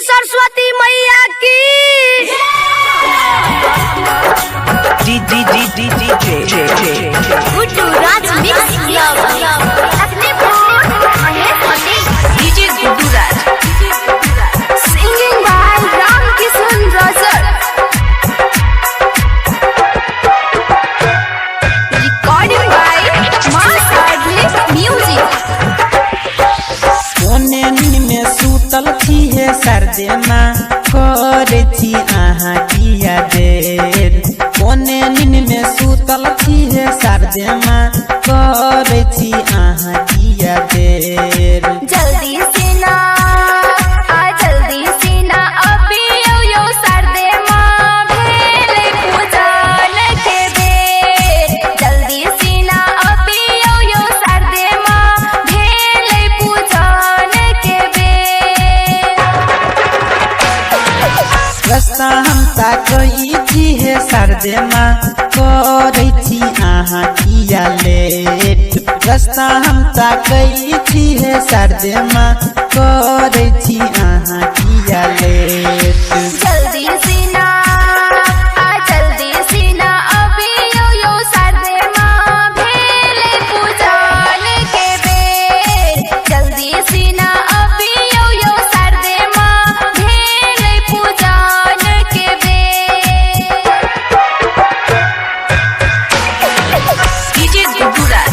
सरस्वती मैया की Guddu Raj mix club DJ Guddu Raj singing by Ram Kishan रजर recording by Maa Sadhe music. कोने में सूतल थी है सर्दे माँ करे थी आहा किया देर। कोने में सूतल थी है सर्दे माँ करे थी आहा किया देर। जल्दी से ना जल्दी से ना अभी यो सर्दे माँ भेले पूजन के बेर। जल्दी से ना अभी यो सर्दे माँ भेले पूजन के बेर। रास्ता हम ताकई थी है सर्दे माँ करे थी आहा किया लेट। रास्ता हम ताकई थी है सर्दे माँ करे थी आहा किया लेट। जल्दी से ना अभी यो सर्दे माँ भेले पूजन के बेर। जल्दी से ना अभी यो सर्दे माँ भेले पूजन के बेर। डीजे गुड्डू राज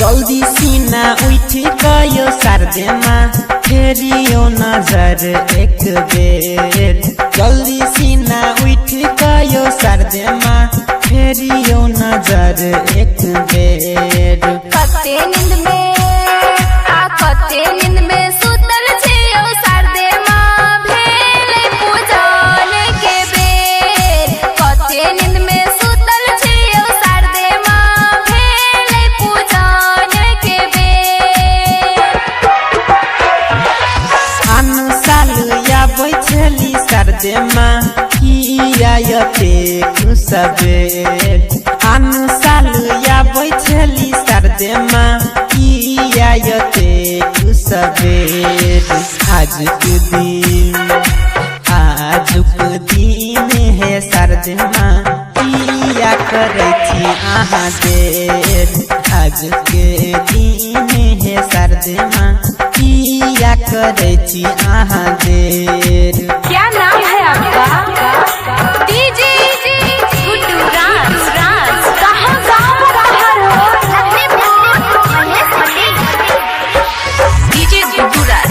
जल्दी सीना उठ गयो सर्दे माँ फेरियो नजर एक बेर। जल्दी सीना उठ गयो सर्दे माँ फेरियो नजर एक बेर। कते नींद में सुतल छियो सर्दे माँ भेले पूजन के बेर। कते नींद में सुतल छियो सर्दे माँ भेले पूजन के बेर। आन साल आबै छली सर्दे माँ किया यते सबेर। आन साल आबै छली सर्दे माँ किया यते सबेर। आजुक दिन है सर्दे माँ किया करे थी आहा देर। आजुक दिन है सर्दे माँ किया करे थी आहा देर। क्या नाम है आपका? डीजे गुड्डू राज कहाँ गाँव बाहर हो? डीजे गुड्डू राज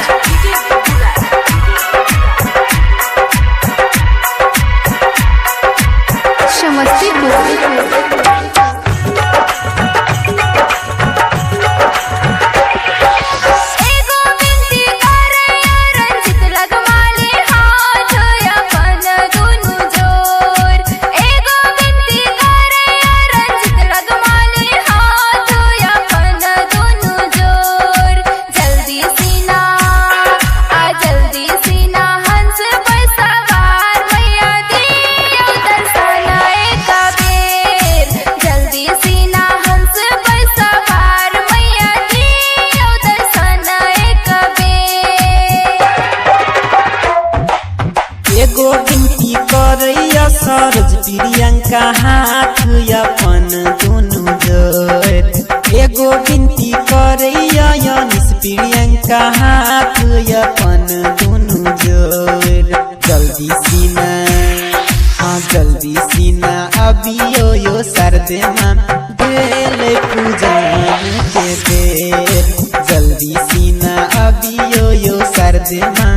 एगो विनती करैया सरोज प्रियंका हाथ अपन दुनू जोड़। एगो विनती करैया अनिस प्रियंका हाथ अपन दुनू जोड़। जल्दी सीना अबियो यो सर्दे माँ भेले पूजन के बेर। जल्दी सीना अबियो यो सर्दे माँ